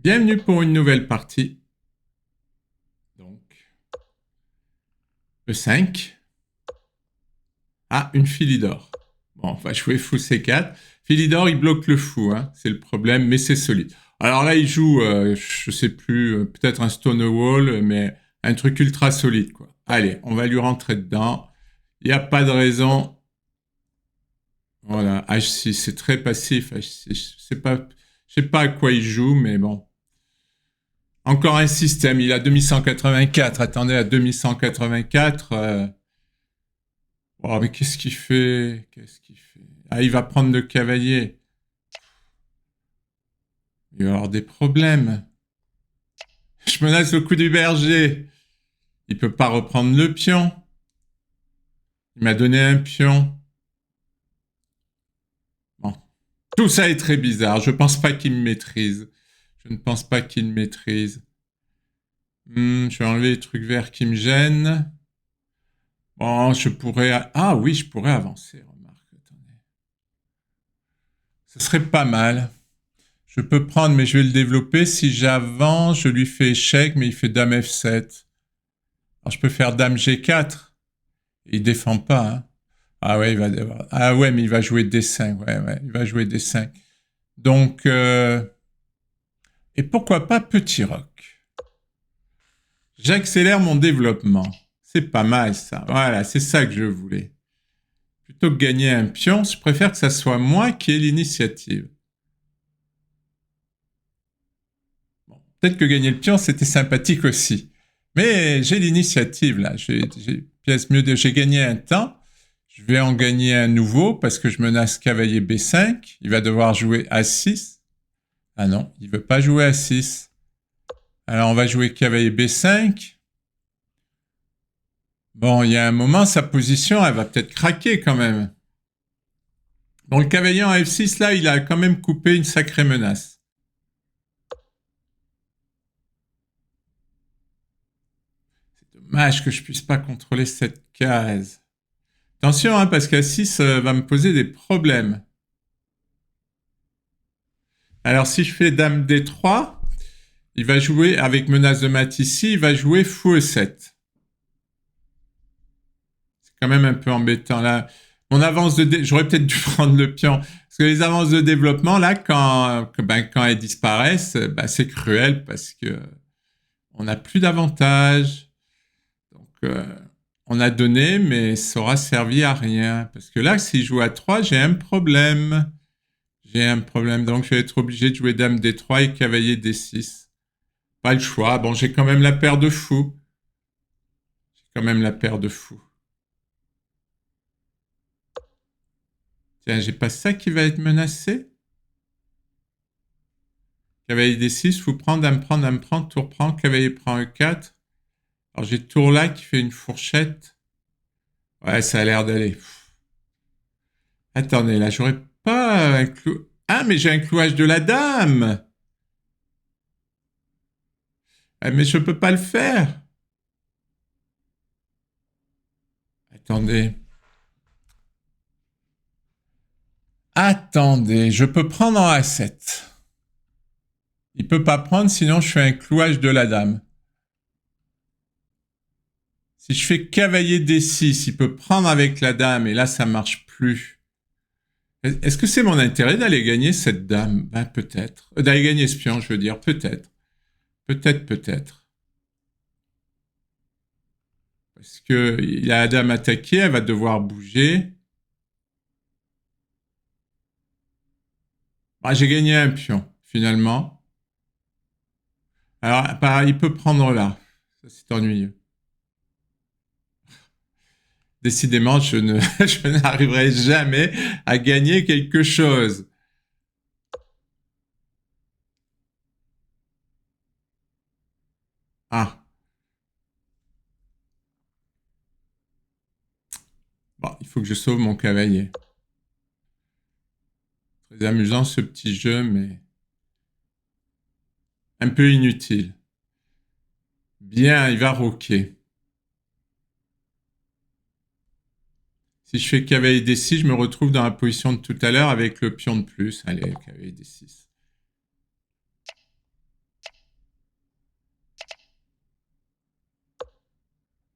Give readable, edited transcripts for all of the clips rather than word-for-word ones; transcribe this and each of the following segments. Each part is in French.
Bienvenue pour une nouvelle partie. Donc, E5. Ah, une Philidor. Bon, on va jouer fou C4. Philidor, il bloque le fou, hein, c'est le problème, mais c'est solide. Alors là, il joue, je sais plus, peut-être un Stonewall, mais un truc ultra solide, quoi. Allez, on va lui rentrer dedans. Il n'y a pas de raison. Voilà, H6, c'est très passif, H6. Je sais pas à quoi il joue, mais bon. Encore un système, il a 2184. Attendez, à 2184. Oh, mais qu'est-ce qu'il fait? Qu'est-ce qu'il fait? Ah, il va prendre le cavalier. Il va y avoir des problèmes. Je menace le coup du berger. Il peut pas reprendre le pion. Il m'a donné un pion. Bon. Tout ça est très bizarre. Je pense pas qu'il me maîtrise. Je ne pense pas qu'il me maîtrise. Je vais enlever les trucs verts qui me gênent. Bon, je pourrais... Ah oui, je pourrais avancer. Remarque, attendez. Ce serait pas mal. Je peux prendre, mais je vais le développer. Si j'avance, je lui fais échec, mais il fait dame F7. Alors je peux faire dame G4. Il défend pas. Hein. Ah ouais, il va devoir... Ah ouais, mais il va jouer D5. Ouais, ouais, il va jouer D5. Donc, et pourquoi pas petit roc? J'accélère mon développement. C'est pas mal ça. Voilà, c'est ça que je voulais. Plutôt que gagner un pion, je préfère que ça soit moi qui ai l'initiative. Bon, peut-être que gagner le pion, c'était sympathique aussi. Mais j'ai l'initiative là. J'ai pièce mieux. J'ai gagné un temps. Je vais en gagner un nouveau parce que je menace cavalier B5. Il va devoir jouer A6. Ah non, il veut pas jouer A6. Alors on va jouer cavalier B5. Bon, il y a un moment, sa position, elle va peut-être craquer quand même. Bon, le cavalier en F6, là, il a quand même coupé une sacrée menace. C'est dommage que je puisse pas contrôler cette case. Attention, hein, parce qu'A6 va me poser des problèmes. Alors, si je fais dame D3, il va jouer, avec menace de mat ici, il va jouer fou E7. C'est quand même un peu embêtant. Là, mon avance de... J'aurais peut-être dû prendre le pion. Parce que les avances de développement, là, quand elles disparaissent, c'est cruel parce que on n'a plus d'avantages. Donc, on a donné, mais ça aura servi à rien. Parce que là, si je joue à 3, j'ai un problème. J'ai un problème. Donc, je vais être obligé de jouer dame D3 et cavalier D6. Pas le choix. Bon, j'ai quand même la paire de fous. J'ai quand même la paire de fous. Tiens, j'ai pas ça qui va être menacé. Cavalier D6, fou prend, dame prend, tour prend, cavalier prend E4. Alors j'ai tour là qui fait une fourchette. Ouais, ça a l'air d'aller. Attendez, là, j'aurais pas un clou... Ah, mais j'ai un clouage de la dame. Ah, mais je peux pas le faire. Attendez. Attendez, je peux prendre en A7. Il peut pas prendre, sinon je fais un clouage de la dame. Si je fais cavalier D6, il peut prendre avec la dame, et là, ça marche plus. Est-ce que c'est mon intérêt d'aller gagner cette dame? Ben, peut-être. D'aller gagner ce pion, je veux dire, peut-être. Peut-être, peut-être. Parce que il a la dame attaquée, elle va devoir bouger. Ah, j'ai gagné un pion, finalement. Alors, bah, il peut prendre là. Ça, c'est ennuyeux. Décidément, je n'arriverai jamais à gagner quelque chose. Ah, bon, il faut que je sauve mon cavalier. Très amusant ce petit jeu, mais un peu inutile. Bien, il va roquer. Si je fais cavalier D6, je me retrouve dans la position de tout à l'heure avec le pion de plus. Allez, cavalier D6.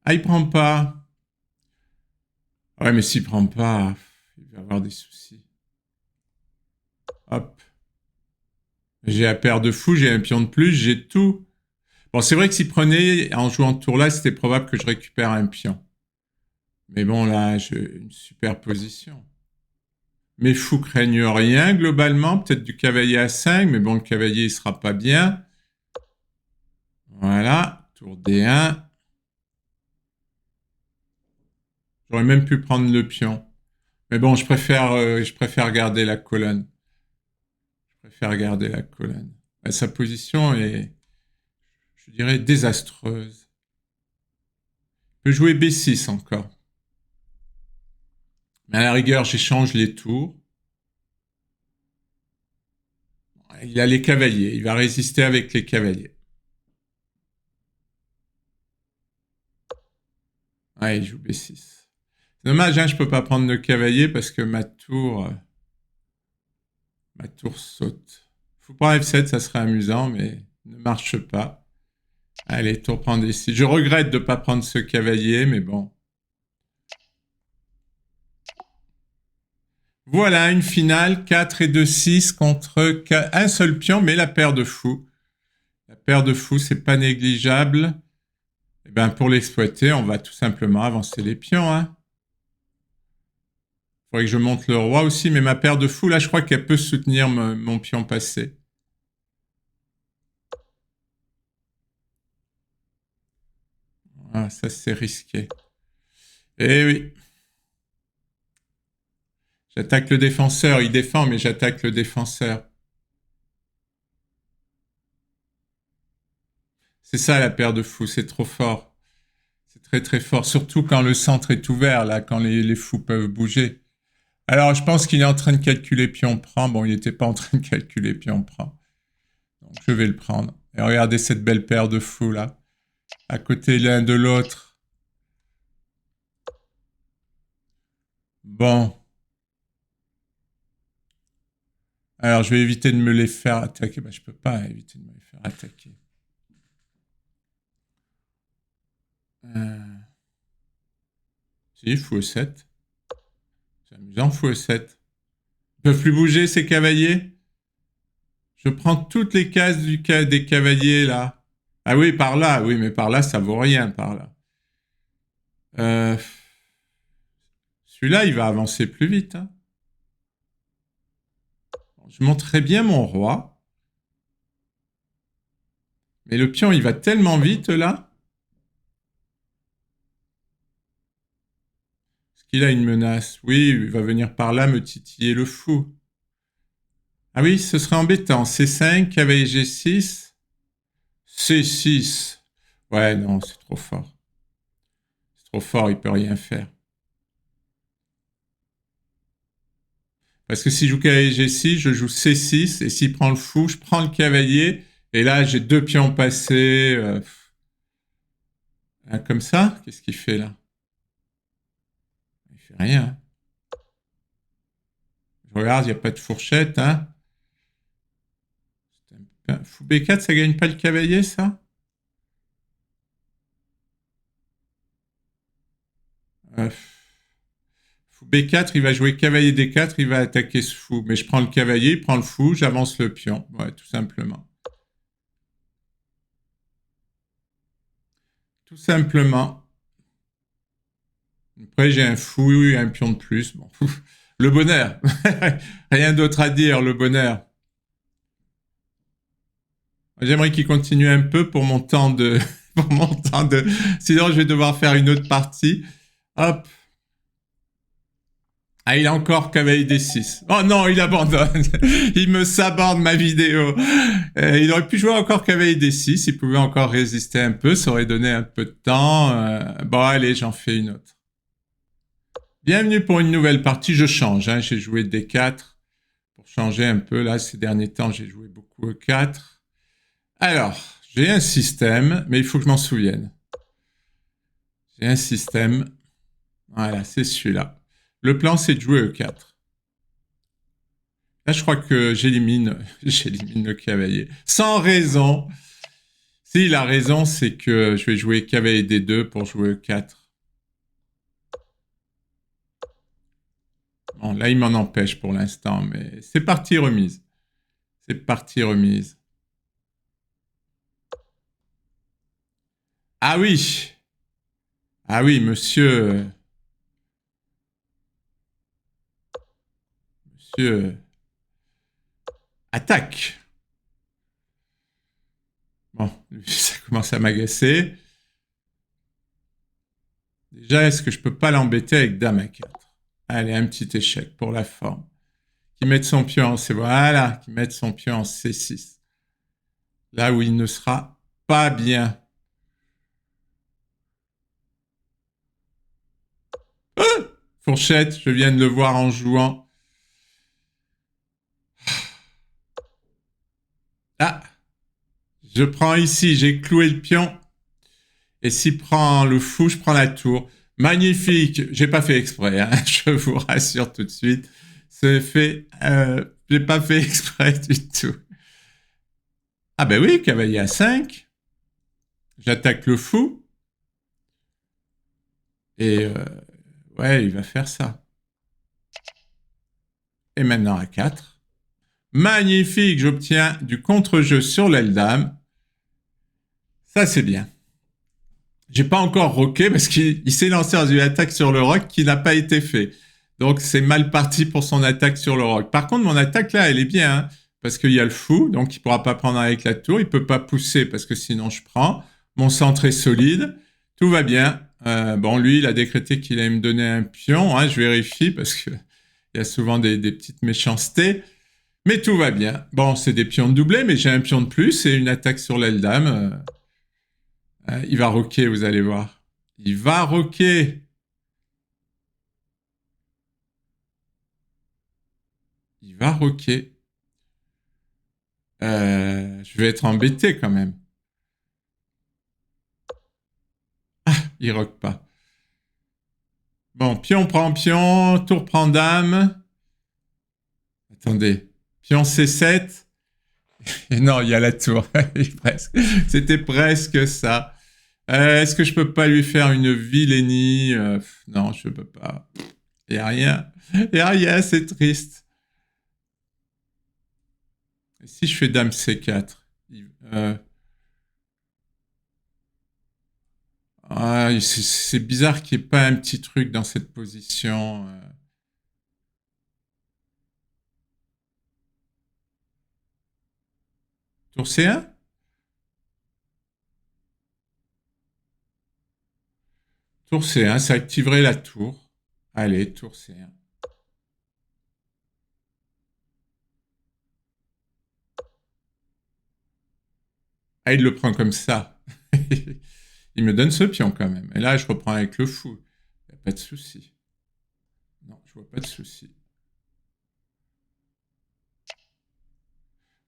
Ah, il prend pas. Ouais, mais s'il prend pas, il va avoir des soucis. Hop. J'ai la paire de fous, j'ai un pion de plus, j'ai tout. Bon, c'est vrai que s'il prenait, en jouant ce tour-là, c'était probable que je récupère un pion. Mais bon, là, j'ai une super position. Mes fous craignent rien, globalement. Peut-être du cavalier à 5, mais bon, le cavalier, il sera pas bien. Voilà, tour D1. J'aurais même pu prendre le pion. Mais bon, je préfère garder la colonne. Je préfère garder la colonne. Sa position est, je dirais, désastreuse. Je peux jouer B6 encore. Mais à la rigueur, j'échange les tours. Il a les cavaliers. Il va résister avec les cavaliers. Ouais, il joue B6. C'est dommage, hein, je peux pas prendre le cavalier parce que ma tour saute. Faut prendre F7, ça serait amusant, mais ne marche pas. Allez, tour prendre ici. Je regrette de ne pas prendre ce cavalier, mais bon. Voilà, une finale, 4 et 2, 6 contre un seul pion, mais la paire de fous. La paire de fous, c'est pas négligeable. Et ben, pour l'exploiter, on va tout simplement avancer les pions, hein. Faudrait que je monte le roi aussi, mais ma paire de fous, là, je crois qu'elle peut soutenir mon pion passé. Ah, ça, c'est risqué. Eh oui. J'attaque le défenseur. Il défend, mais j'attaque le défenseur. C'est ça, la paire de fous. C'est trop fort. C'est très, très fort. Surtout quand le centre est ouvert, là, quand les fous peuvent bouger. Alors, je pense qu'il est en train de calculer pion prend. Bon, il n'était pas en train de calculer pion prend. Donc, je vais le prendre. Et regardez cette belle paire de fous, là. À côté l'un de l'autre. Bon. Alors, je vais éviter de me les faire attaquer. Ben, je peux pas éviter de me les faire attaquer. Si, fou E7. C'est amusant, fou E7. Ils peuvent plus bouger, ces cavaliers. Je prends toutes les cases des cavaliers, là. Ah oui, par là. Oui, mais par là, ça vaut rien, par là. Euh, Celui-là, il va avancer plus vite, hein. Je monterai bien mon roi. Mais le pion, il va tellement vite, là. Est-ce qu'il a une menace? Oui, il va venir par là me titiller le fou. Ah oui, ce serait embêtant. C5, cavalier G6. C6. Ouais, non, c'est trop fort. C'est trop fort, il peut rien faire. Parce que si je joue cavalier G6, je joue C6, et s'il prend le fou, je prends le cavalier, et là, j'ai deux pions passés. Comme ça, qu'est-ce qu'il fait là? Il fait rien. Je regarde, il n'y a pas de fourchette, hein. Fou B4, ça gagne pas le cavalier, ça? euh, Fou B4, il va jouer cavalier D4, il va attaquer ce fou. Mais je prends le cavalier, il prend le fou, j'avance le pion. Ouais, tout simplement. Tout simplement. Après, j'ai un fou et un pion de plus. Bon. Le bonheur. Rien d'autre à dire, le bonheur. J'aimerais qu'il continue un peu pour mon temps de... pour mon temps de... Sinon, je vais devoir faire une autre partie. Hop. Ah, il a encore cavalier D6. Oh non, il abandonne. Il me saborde ma vidéo. Il aurait pu jouer encore cavalier D6. Il pouvait encore résister un peu. Ça aurait donné un peu de temps. Bon, allez, j'en fais une autre. Bienvenue pour une nouvelle partie. Je change, hein. J'ai joué D4 pour changer un peu. Là, ces derniers temps, j'ai joué beaucoup E4. Alors, j'ai un système, mais il faut que je m'en souvienne. J'ai un système. Voilà, c'est celui-là. Le plan, c'est de jouer E4. Là, je crois que j'élimine le cavalier. Sans raison. Si, la raison, c'est que je vais jouer cavalier D2 pour jouer E4. Bon, là, il m'en empêche pour l'instant, mais c'est parti remise. C'est parti remise. Ah oui! Ah oui, monsieur... Monsieur... Attaque! Bon, ça commence à m'agacer. Déjà, est-ce que je peux pas l'embêter avec dame à 4? Allez, un petit échec pour la forme. Qui mette son pion en C. Voilà, qui mette son pion en C6. Là où il ne sera pas bien. Fourchette, je viens de le voir en jouant. Ah, je prends ici, j'ai cloué le pion. Et s'il prend le fou, je prends la tour. Magnifique. J'ai pas fait exprès, hein. Je vous rassure tout de suite. C'est fait. J'ai pas fait exprès du tout. Ah ben oui, cavalier à 5. J'attaque le fou. Et ouais, il va faire ça. Et maintenant à 4. Magnifique, j'obtiens du contre-jeu sur l'aile dame. Ça, c'est bien. J'ai pas encore roqué parce qu'il s'est lancé dans une attaque sur le roc qui n'a pas été fait. Donc c'est mal parti pour son attaque sur le roc. Par contre, mon attaque là, elle est bien, hein, parce qu'il y a le fou, donc il pourra pas prendre avec la tour, il peut pas pousser parce que sinon je prends. Mon centre est solide, tout va bien. Bon, lui, il a décrété qu'il allait me donner un pion, hein, je vérifie parce que il y a souvent des petites méchancetés. Mais tout va bien. Bon, c'est des pions de doublé, mais j'ai un pion de plus et une attaque sur l'aile dame. Il va rocker, vous allez voir. Il va rocker. Il va rocker. Je vais être embêté quand même. Ah, il rock pas. Bon, pion prend pion, tour prend dame. Attendez, pion C7. Et non, il y a la tour. Presque. C'était presque ça. Est-ce que je peux pas lui faire une vilainie? Non, je peux pas. Il n'y a rien. Il n'y a rien, c'est triste. Et si je fais dame C4? Ah, c'est bizarre qu'il n'y ait pas un petit truc dans cette position. Tour C1? Tour C1, ça activerait la tour. Allez, tour C1. Ah, il le prend comme ça. Il me donne ce pion quand même. Et là, je reprends avec le fou. Il n'y a pas de souci. Non, je vois pas de souci.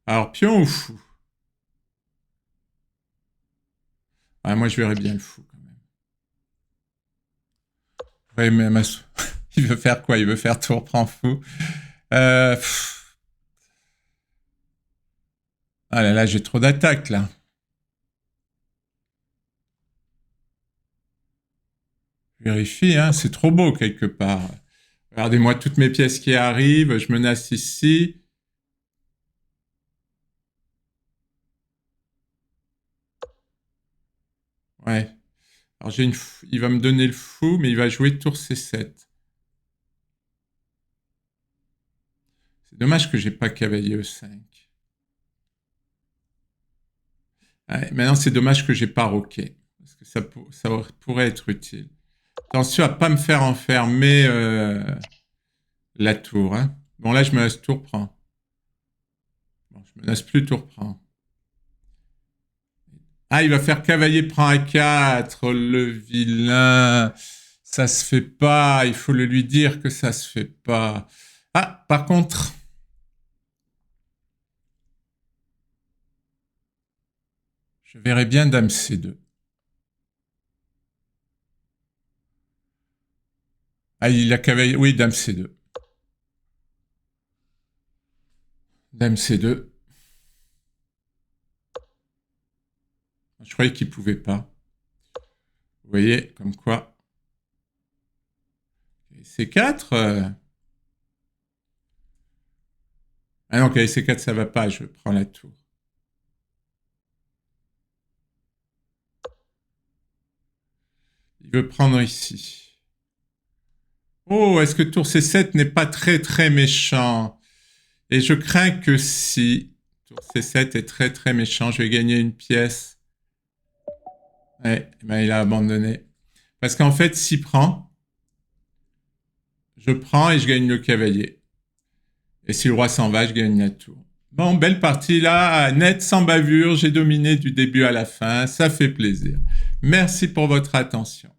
Alors, pion ou fou? Ah, moi, je verrais bien le fou quand même. Ouais, mais il veut faire quoi? Il veut faire tour prend fou. Euh... Ah là là, j'ai trop d'attaques là. Je vérifie, hein, c'est trop beau quelque part. Regardez-moi toutes mes pièces qui arrivent. Je menace ici. Ouais. Alors il va me donner le fou, mais il va jouer tour C7. C'est dommage que j'ai pas cavalier E5. Ouais, maintenant, c'est dommage que j'ai pas roqué. Parce que ça pourrait être utile. Attention à pas me faire enfermer la tour. Hein. Bon, là, je menace tour prend. Bon, je menace plus tour prend. Ah, il va faire cavalier prend A4, le vilain. Ça se fait pas. Il faut le lui dire que ça se fait pas. Ah, par contre, je verrais bien dame C2. Ah, il a cavalier. Oui, dame C2. Dame C2. Je croyais qu'il pouvait pas. Vous voyez, comme quoi. C4. Ah non, avec C4, ça va pas. Je prends la tour. Il veut prendre ici. Oh, est-ce que tour C7 n'est pas très très méchant? Et je crains que si. Tour C7 est très très méchant. Je vais gagner une pièce. Ouais, ben il a abandonné. Parce qu'en fait, s'il prend, je prends et je gagne le cavalier. Et si le roi s'en va, je gagne la tour. Bon, belle partie là, net, sans bavure. J'ai dominé du début à la fin. Ça fait plaisir. Merci pour votre attention.